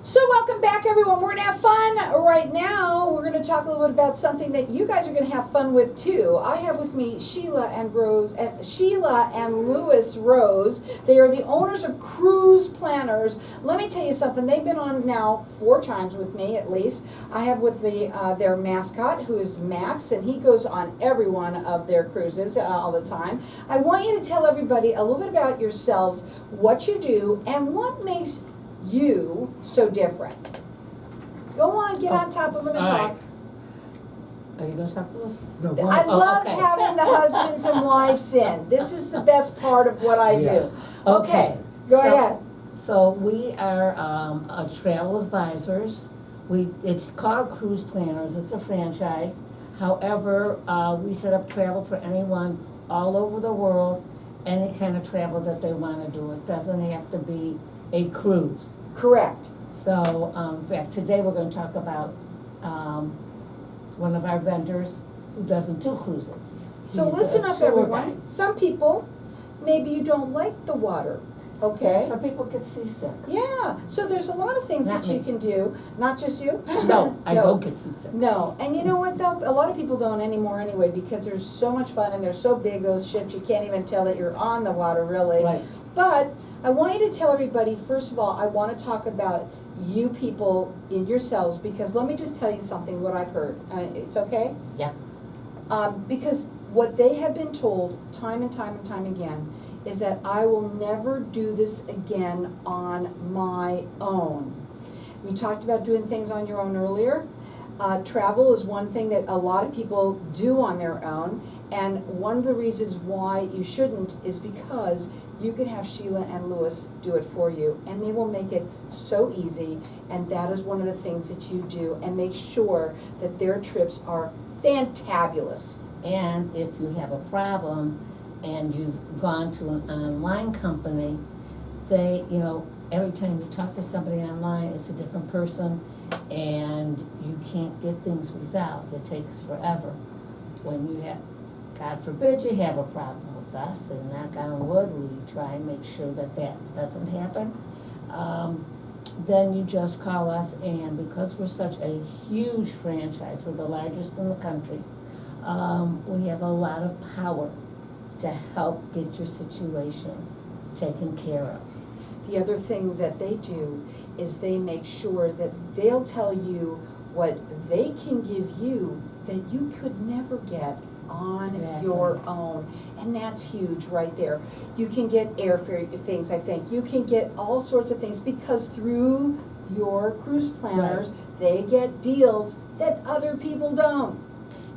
So welcome back, everyone. We're going to have fun right now. We're going to talk a little bit about something that you guys are going to have fun with too. I have with me Sheila and Louis Rose. They are the owners of Cruise Planners. Let me tell you something. They've been on now 4 times with me at least. I have with me their mascot, who is Max, and he goes on every one of their cruises all the time. I want you to tell everybody a little bit about yourselves, what you do, and what makes you so different. Go on, get on top of them and talk. Right. Are you going to talk to us? No, I love okay. having the husbands and wives in. This is the best part of what I do. Okay, go ahead. So we are travel advisors. It's called Cruise Planners. It's a franchise. However, we set up travel for anyone all over the world, any kind of travel that they want to do. It doesn't have to be a cruise. Correct. So, in fact, today we're going to talk about one of our vendors who doesn't do cruises. So He's a listen up, tour everyone. guide. Some people, maybe you don't like the water, okay? Some people get seasick. Yeah, so there's a lot of things Not that you me. can do. Not just you? No, I don't get seasick. No, and you know what though? A lot of people don't anymore anyway because there's so much fun and they're so big, those ships, you can't even tell that you're on the water really. Right. But I want you to tell everybody, first of all, I want to talk about you people in yourselves because let me just tell you something, what I've heard. It's okay? Yeah. Because what they have been told time and time and time again is that I will never do this again on my own. We talked about doing things on your own earlier. Travel is one thing that a lot of people do on their own, and one of the reasons why you shouldn't is because you could have Sheila and Louis do it for you, and they will make it so easy, and that is one of the things that you do, and make sure that their trips are fantabulous. And if you have a problem and you've gone to an online company, they, every time you talk to somebody online, it's a different person, and you can't get things resolved. It takes forever. When you have, God forbid, you have a problem with us, and knock on wood, we try and make sure that that doesn't happen. Then you just call us, and because we're such a huge franchise, we're the largest in the country, we have a lot of power to help get your situation taken care of. The other thing that they do is they make sure that they'll tell you what they can give you that you could never get on Exactly. your own. And that's huge right there. You can get airfare things, I think. You can get all sorts of things because through your cruise planners, they get deals that other people don't.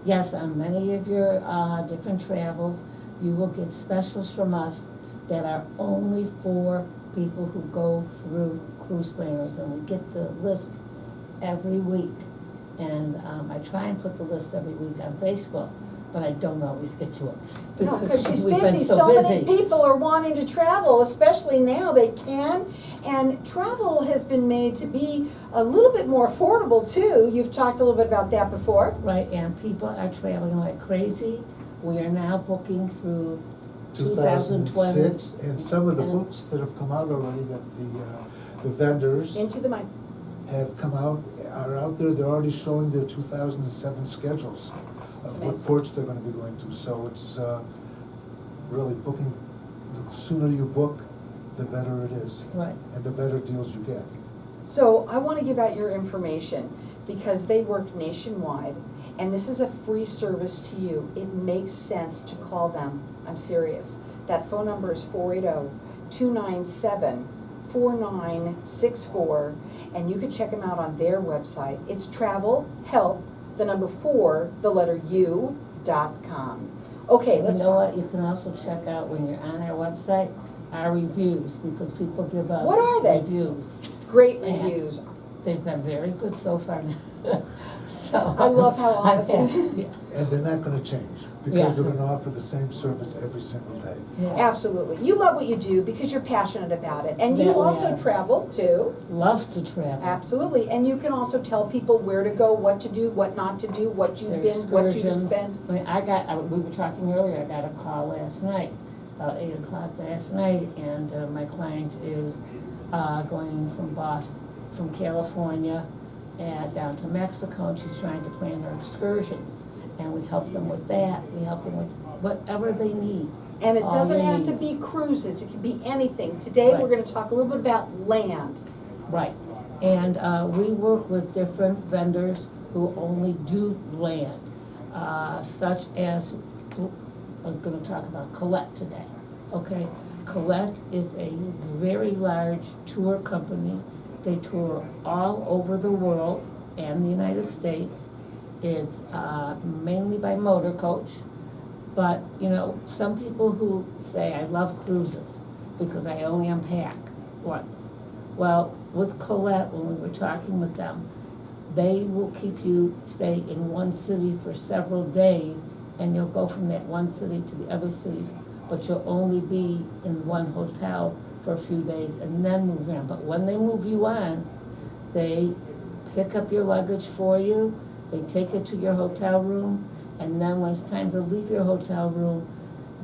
Yes, on many of your different travels, you will get specials from us that are only for people who go through Cruise Planners, and we get the list every week. And I try and put the list every week on Facebook, but I don't always get to it No, because she's we've busy. been so many people are wanting to travel, especially now they can. And travel has been made to be a little bit more affordable too. You've talked a little bit about that before. Right, and people are traveling like crazy. We are now booking through 2006, and some of the And- books that have come out already that the vendors Into the mic. have come out, are out there, they're already showing their 2007 schedules It's of what amazing. ports they're gonna be going to, so it's really booking, the sooner you book, the better it is, Right. and the better deals you get. So I want to give out your information because they work nationwide and this is a free service to you. It makes sense to call them. I'm serious. That phone number is 480-297-4964 and you can check them out on their website. It's travelhelp, the number 4, the letter U.com. Okay, let's You know talk. what, you can also check out when you're on our website, our reviews, because people give us What are they? reviews. Great And reviews. They've been very good so far now. So I love how I'm honest. happy. And they're not gonna change, Yeah. because they're gonna offer the same service every single day. Yeah. Absolutely. You love what you do because you're passionate about it. And you That we also are. travel too. Love to travel. Absolutely. And you can also tell people where to go, what to do, what not to do, what you've There's been, what you can excursions. spend. I mean, we were talking earlier, I got a call last night, about 8 o'clock last night, and my client is going from Boston from California and down to Mexico, and she's trying to plan her excursions. And we help them with that, we help them with whatever they need. And it All doesn't their have to needs. be cruises, it can be anything. Today, we're Right. gonna talk a little bit about land. Right, and we work with different vendors who only do land, such as, I'm gonna talk about Colette today, okay? Colette is a very large tour company. They tour all over the world and the United States. It's mainly by motor coach, but, you know, some people who say, I love cruises because I only unpack once. Well, with Colette, when we were talking with them, they will keep you stay in one city for several days, and you'll go from that one city to the other cities, but you'll only be in one hotel for a few days and then move around. But when they move you on, they pick up your luggage for you, they take it to your hotel room, and then when it's time to leave your hotel room,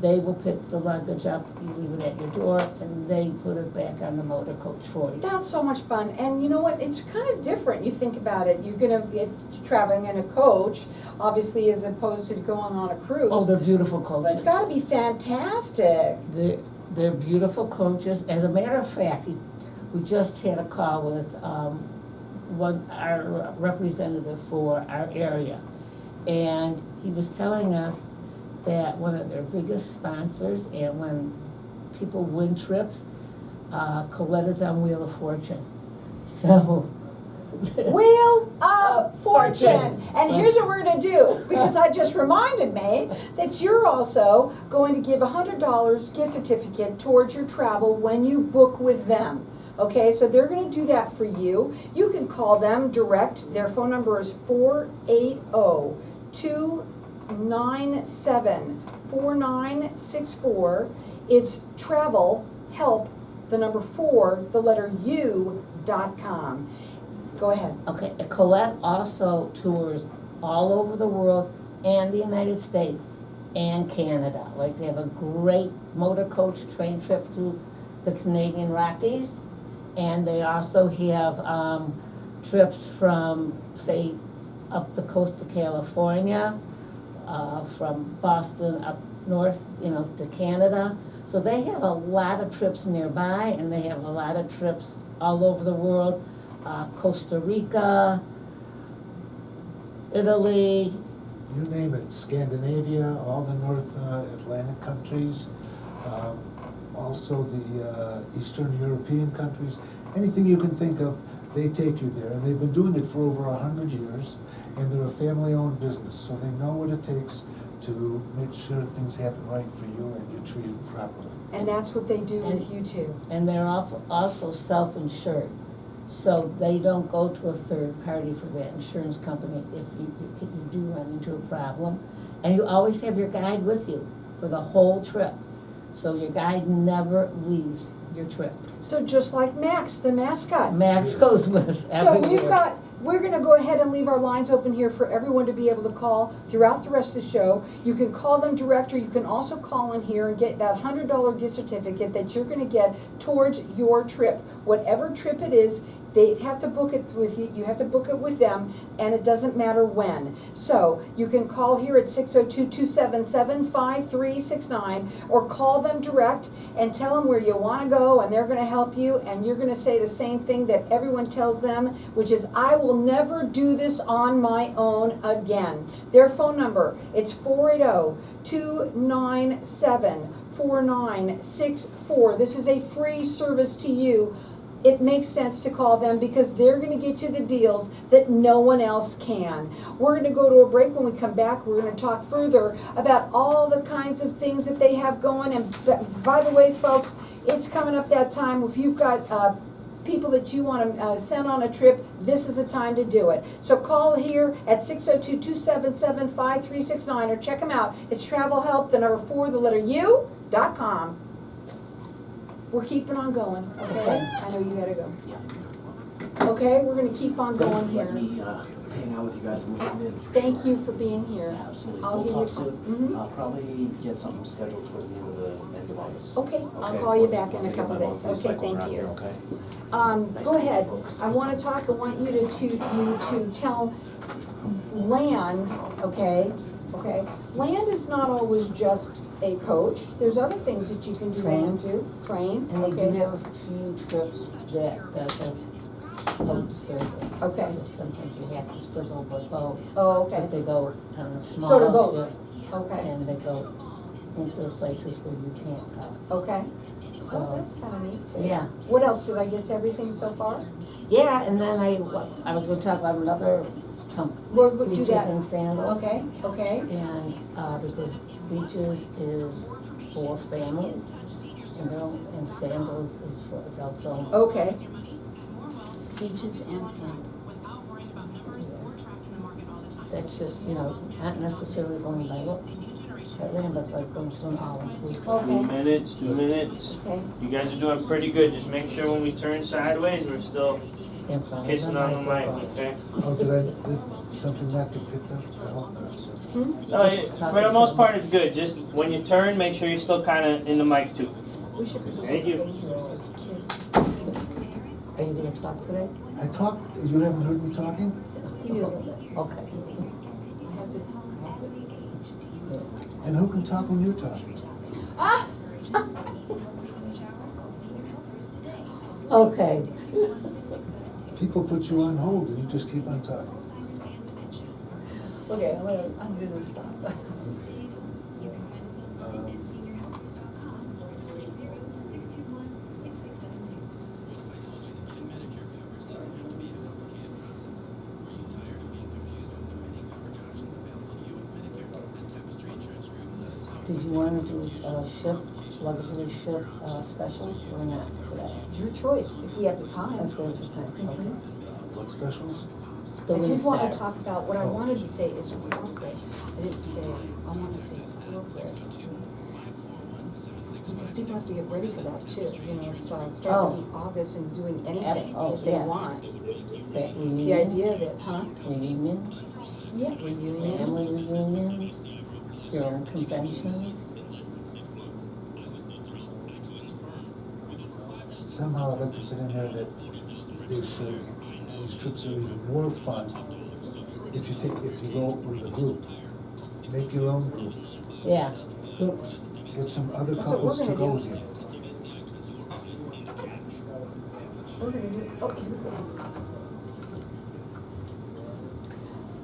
they will pick the luggage up, you leave it at your door, and they put it back on the motor coach for you. That's so much fun, and you know what, it's kind of different, you think about it, you're gonna be traveling in a coach, obviously, as opposed to going on a cruise. Oh, they're beautiful But coaches. it's gotta be fantastic. They're beautiful coaches. As a matter of fact, we just had a call with our representative for our area. And he was telling us that one of their biggest sponsors, and when people win trips, Colette is on Wheel of Fortune. So. Wheel of Fortune. Fortune. And here's what we're gonna do, because I just reminded me that you're also going to give $100 gift certificate towards your travel when you book with them. Okay, so they're gonna do that for you. You can call them direct. Their phone number is 480-297-4964. It's travel help, the number 4, the letter U.com. Go ahead. Okay, Colette also tours all over the world and the United States and Canada. Like, they have a great motor coach train trip through the Canadian Rockies. And they also have trips from, say, up the coast of California, from Boston up north, to Canada. So they have a lot of trips nearby, and they have a lot of trips all over the world. Costa Rica, Italy. You name it, Scandinavia, all the North Atlantic countries, also the Eastern European countries, anything you can think of, they take you there. And they've been doing it for over 100 years, and they're a family-owned business, so they know what it takes to make sure things happen right for you and you're treated properly. And that's what they do with you too. And they're also self-insured. So they don't go to a third party for that insurance company if you do run into a problem. And you always have your guide with you for the whole trip. So your guide never leaves your trip. So just like Max, the mascot. Max goes with So everywhere. we're gonna go ahead and leave our lines open here for everyone to be able to call throughout the rest of the show. You can call them direct, or you can also call in here and get that $100 gift certificate that you're gonna get towards your trip. Whatever trip it is, they have to book it with you have to book it with them, and it doesn't matter when. So you can call here at 602-277-5369, or call them direct and tell them where you wanna go, and they're gonna help you, and you're gonna say the same thing that everyone tells them, which is, I will never do this on my own again. Their phone number, it's 480-297-4964. This is a free service to you. It makes sense to call them because they're gonna get you the deals that no one else can. We're gonna go to a break. When we come back, we're gonna talk further about all the kinds of things that they have going. And by the way, folks, it's coming up that time. If you've got people that you want to send on a trip, this is the time to do it. So call here at 602-277-5369, or check them out. It's Travel Help, the number 4, the letter U.com. We're keeping on going, okay? I know you gotta go. Okay, we're gonna keep on going Let here. me, hang out with you guys and listen in. Thank you for being here. Absolutely. I'll give you We'll a talk call. soon. Mhm. I'll probably get something scheduled towards the end of August. Okay, I'll Okay, call you once- back in once a I get couple my days. monthly Okay, cycle thank around you. here, okay? Nice Go to meet you ahead. folks. I want you to tell land, okay? Land is not always just a coach. There's other things that you can do Train. land to. Train, And they do okay? have a few trips that are boat service. Okay. So sometimes you have to split over a boat. Oh, But okay. they go on a Sort of small both. ship Okay, and they go into the places where you can't go. okay. Oh, So, that's kinda neat too. yeah. What else? Did I get to everything so far? Yeah, and then I was gonna talk about another We'll company, do Beaches that. and Sandals. Okay, okay. And, because Beaches is for families, and Sandals is for adults only. Okay. Beaches and sandals. That's just, not necessarily going by look at land, but by going to an all-inclusive. Okay. 2 minutes. Okay. You guys are doing pretty good. Just make sure when we turn sideways, we're still In front of kissing on the mic, microphone. okay? Oh, did something not get picked up? I hope not. Hmm? No, Just for the most part, it's good. Just when you turn, make sure you're still kind of in the mic too. We should put the Thank little you. thing here, it says kiss. Are you gonna talk today? I talked, you haven't heard me talking? You do. Okay. I have to. Yeah. And who can talk when you're talking? Ah! Okay. People put you on hold and you just keep on talking. Okay, I'm gonna stop. Um, Did you wanna do luxury ship, specials or not today? Your choice, if we have the time. If we have the time, okay. What specials? The I did wanna Windstar. talk about, what I wanted to say is corporate. I didn't say, I wanted to say corporate. Because people have to get ready for that too, it's starting to be August and doing anything Oh, if they yeah. want. That reunion. The idea that, Reunion, Yeah, family reunions. reunions, your own conventions. Somehow I'd like to fit in there that these trips are even more fun if you go with a group. Make your own group. Yeah, groups. Get some other That's what we're couples to gonna go do. with you. We're gonna do, oh, here we go.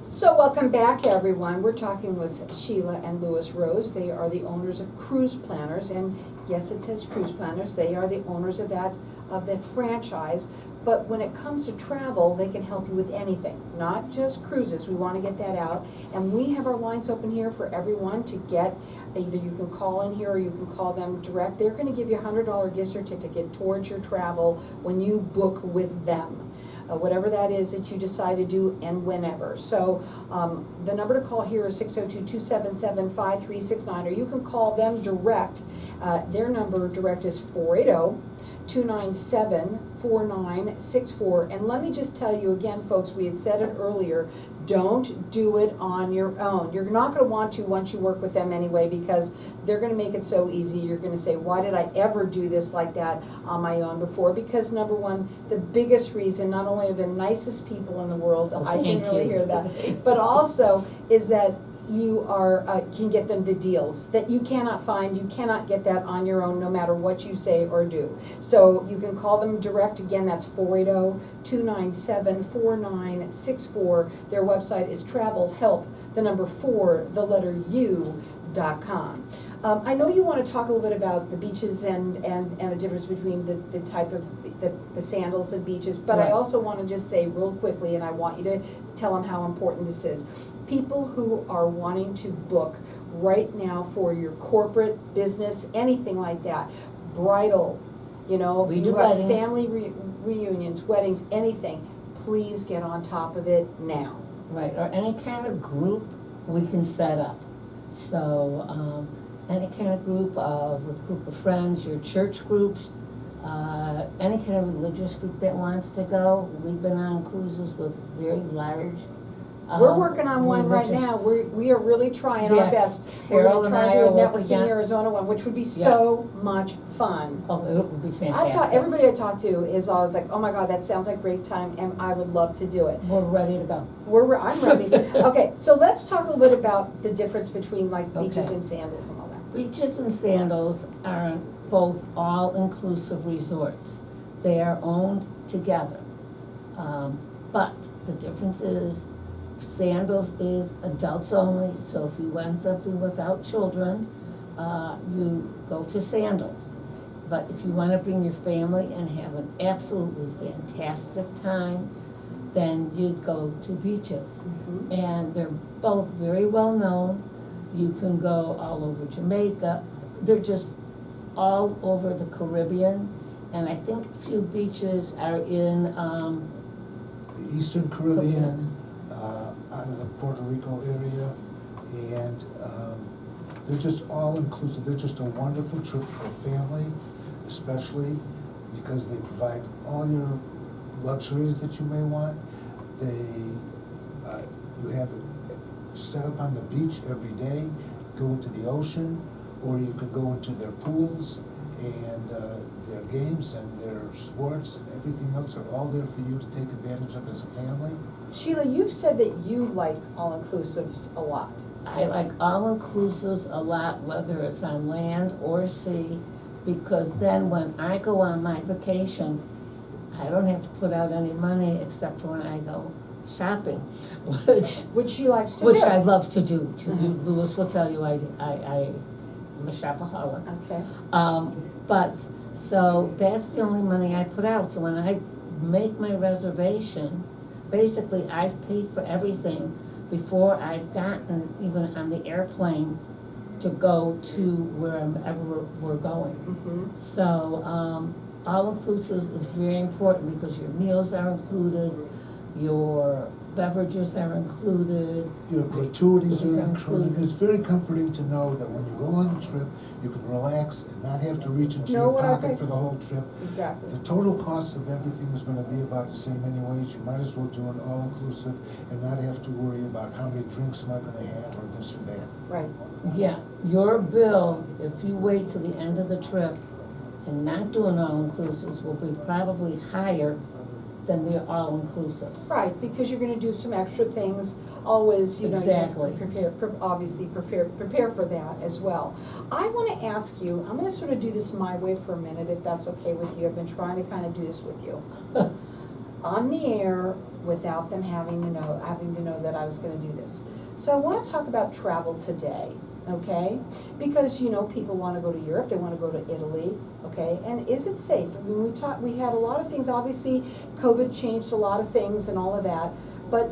So welcome back, everyone. We're talking with Sheila and Louis Rose. They are the owners of Cruise Planners, and yes, it says Cruise Planners. They are the owners of the franchise. But when it comes to travel, they can help you with anything, not just cruises. We want to get that out. And we have our lines open here for everyone to get, either you can call in here or you can call them direct. They're going to give you a $100 gift certificate towards your travel when you book with them. Whatever that is that you decide to do and whenever. So the number to call here is 602-277-5369, or you can call them direct. Their number direct is 480-297-4964. And let me just tell you again, folks, we had said it earlier, don't do it on your own. You're not going to want to once you work with them anyway, because they're going to make it so easy. You're going to say, why did I ever do this like that on my own before? Because number one, the biggest reason, not only are the nicest people in the world, Oh, I can thank really you. hear that, but also is that you are can get them the deals that you cannot find. You cannot get that on your own, no matter what you say or do. So you can call them direct. Again, that's 480-297-4964. Their website is travelhelp4u.com. I know you want to talk a little bit about the beaches and the difference between the type of the sandals and beaches, but I Right. also want to just say real quickly, and I want you to tell them how important this is. People who are wanting to book right now for your corporate business, anything like that, bridal, We do you have weddings. family reunions, weddings, anything, please get on top of it now. Right, or any kind of group we can set up. So, any kind of group with a group of friends, your church groups, Any kind of religious group that wants to go, we've been on cruises with very large. We're working on one right religious- now, we are really trying our Yeah, best. We're Carol gonna and try I to are do a working networking on- Arizona one, which would be so much fun. Oh, it would be I've fantastic. taught, everybody I talk to is always like, oh my God, that sounds like great time, and I would love to do it. We're ready to go. I'm ready. Okay, so let's talk a little bit about the difference between like beaches Okay. and sandals and all that. Beaches and Sandals are both all-inclusive resorts. They are owned together. But the difference is Sandals is adults only, so if you want something without children, you go to Sandals. But if you wanna bring your family and have an absolutely fantastic time, then you'd go to Beaches. And they're both very well known. You can go all over Jamaica. They're just all over the Caribbean. And I think a few beaches are in, The Eastern Caribbean, out of the Puerto Rico area, and they're just all inclusive. They're just a wonderful trip for a family, especially because they provide all your luxuries that you may want. You have it set up on the beach every day, go into the ocean, or you can go into their pools, and their games and their sports and everything else are all there for you to take advantage of as a family. Sheila, you've said that you like all-inclusives a lot. I like all-inclusives a lot, whether it's on land or sea, because then when I go on my vacation, I don't have to put out any money except for when I go shopping, Which she likes to do. which I love to do. Louis will tell you I'm a shopaholic. Okay. But, so that's the only money I put out, so when I make my reservation, basically I've paid for everything before I've gotten even on the airplane to go to wherever we're going. Mm-hmm. So, all-inclusive is very important because your meals are included, your beverages are included. Your gratuities These are are included. included. It's very comforting to know that when you go on the trip, you can relax and not have to reach into Know your what I pocket pay for the whole trip. Exactly. The total cost of everything is gonna be about the same anyways. You might as well do an all-inclusive and not have to worry about how many drinks am I gonna have or this or that. Right. Yeah, your bill, if you wait till the end of the trip and not do an all-inclusives, will be probably higher than the all-inclusive. Right, because you're gonna do some extra things, always, you know, you have to Exactly. prepare for that as well. I wanna ask you, I'm gonna sort of do this my way for a minute, if that's okay with you, I've been trying to kind of do this with you. On the air, without them having to know that I was gonna do this. So I wanna talk about travel today, okay? Because, you know, people wanna go to Europe, they wanna go to Italy, okay? And is it safe? I mean, we had a lot of things, obviously, COVID changed a lot of things and all of that. But,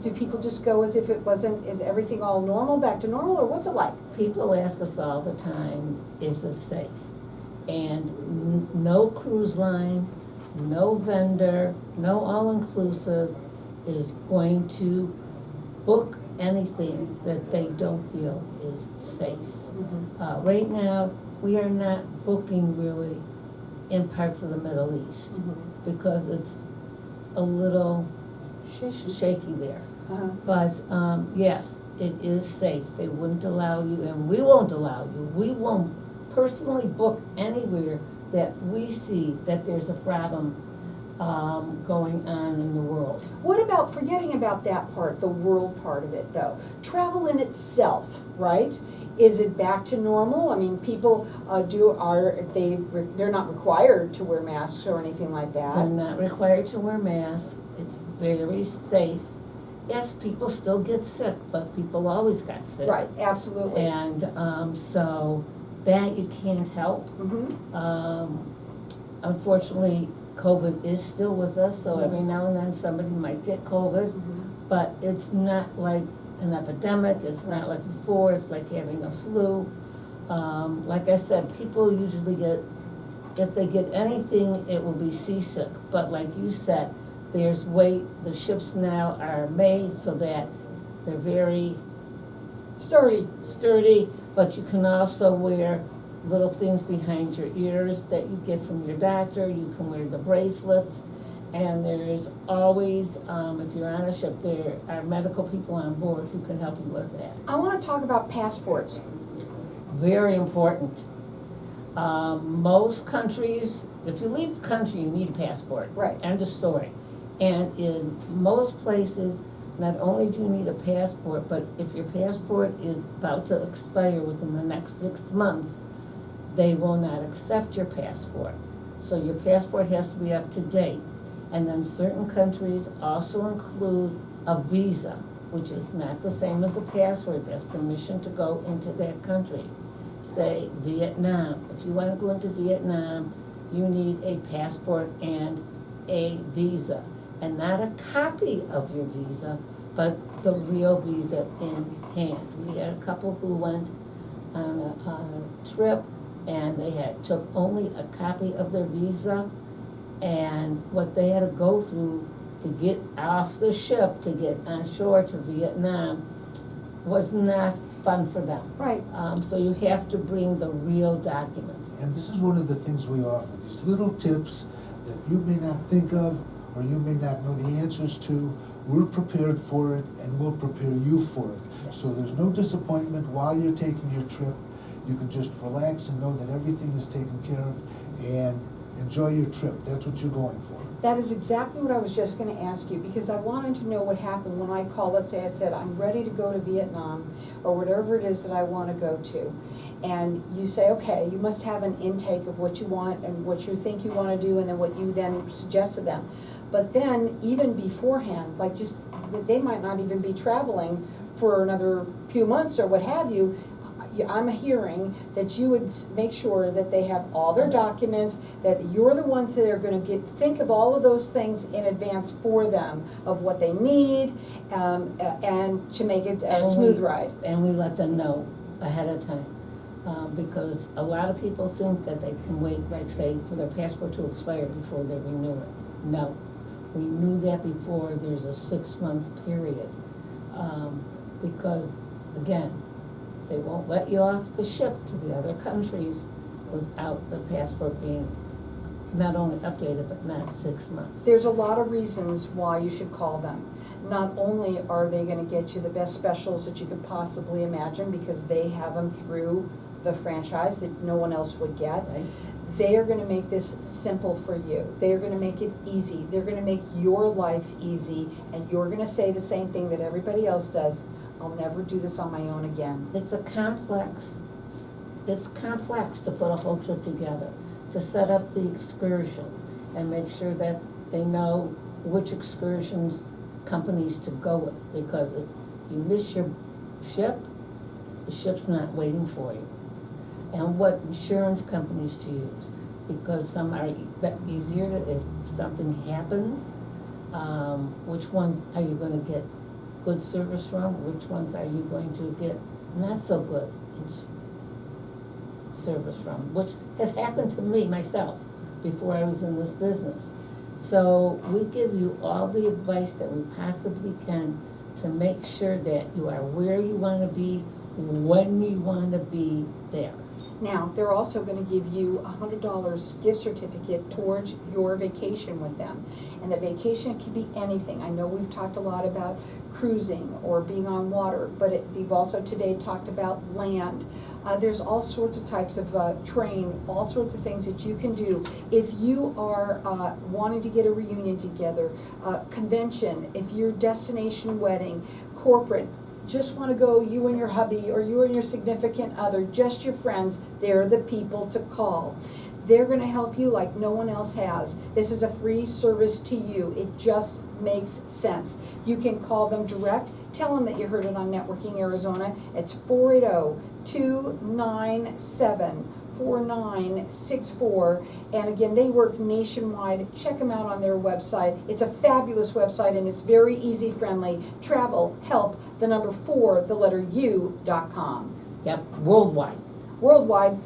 do people just go as if it wasn't, is everything all normal, back to normal, or what's it like? People ask us all the time, is it safe? And no cruise line, no vendor, no all-inclusive is going to book anything that they don't feel is safe. Right now, we are not booking really in parts of the Middle East because it's a little shaky there. Uh-huh. But, yes, it is safe. They wouldn't allow you, and we won't allow you. We won't personally book anywhere that we see that there's a problem, going on in the world. What about, forgetting about that part, the world part of it though, travel in itself, right? Is it back to normal? I mean, people they're not required to wear masks or anything like They're that. not required to wear masks. It's very safe. Yes, people still get sick, but people always got sick. Right, absolutely. And, so that you can't help. Mm-hmm. Unfortunately, COVID is still with us, so every now and then somebody might get COVID, but it's not like an epidemic, it's not like before, it's like having a flu. Like I said, people usually if they get anything, it will be seasick, but like you said, the ships now are made so that they're very Sturdy. sturdy, but you can also wear little things behind your ears that you get from your doctor, you can wear the bracelets. And there's always, if you're on a ship, there are medical people on board who can help you with that. I wanna talk about passports. Very important. Most countries, if you leave the country, you need a passport. Right. End of story. And in most places, not only do you need a passport, but if your passport is about to expire within the next 6 months, they will not accept your passport. So your passport has to be up to date. And then certain countries also include a visa, which is not the same as a passport, that's permission to go into that country. Say Vietnam, if you wanna go into Vietnam, you need a passport and a visa. And not a copy of your visa, but the real visa in hand. We had a couple who went on a trip and they took only a copy of their visa, and what they had to go through to get off the ship, to get on shore to Vietnam, was not fun for them. Right. So you have to bring the real documents. And this is one of the things we offer, these little tips that you may not think of or you may not know the answers to. We're prepared for it and we'll prepare you for it. Yes. So there's no disappointment while you're taking your trip. You can just relax and know that everything is taken care of and enjoy your trip. That's what you're going for. That is exactly what I was just gonna ask you, because I wanted to know what happened when I called, let's say I said, I'm ready to go to Vietnam, or whatever it is that I wanna go to. And you say, okay, you must have an intake of what you want and what you think you wanna do, and then what you then suggest to them. But then, even beforehand, like just, they might not even be traveling for another few months or what have you, I'm hearing that you would make sure that they have all their documents, that you're the ones that are gonna think of all of those things in advance for them, of what they need, and to make it a And smooth we- ride. And we let them know ahead of time, because a lot of people think that they can wait, like say, for their passport to expire before they renew it. No, we knew that before. There's a 6-month period, because again, they won't let you off the ship to the other countries without the passport being not only updated, but not 6 months. There's a lot of reasons why you should call them. Not only are they gonna get you the best specials that you could possibly imagine, because they have them through the franchise that no one else would get. Right? They are gonna make this simple for you. They are gonna make it easy. They're gonna make your life easy, and you're gonna say the same thing that everybody else does. I'll never do this on my own again. It's complex to put a whole trip together, to set up the excursions and make sure that they know which excursions companies to go with, because if you miss your ship, the ship's not waiting for you. And what insurance companies to use, because some are easier if something happens. Which ones are you gonna get good service from? Which ones are you going to get not so good service from? Which has happened to me myself before I was in this business. So we give you all the advice that we possibly can to make sure that you are where you wanna be, when you wanna be there. Now, they're also gonna give you $100 gift certificate towards your vacation with them. And the vacation can be anything. I know we've talked a lot about cruising or being on water, but they've also today talked about land. There's all sorts of types of train, all sorts of things that you can do. If you are wanting to get a reunion together, convention, if you're destination wedding, corporate, just want to go, you and your hubby, or you and your significant other, just your friends, they're the people to call. They're gonna help you like no one else has. This is a free service to you. It just makes sense. You can call them direct, tell them that you heard it on Networking Arizona. It's 480-297-4964. And again, they work nationwide. Check them out on their website. It's a fabulous website, and it's very easy friendly. Travel, help, the number 4, the letter U.com. Yep, worldwide. Worldwide.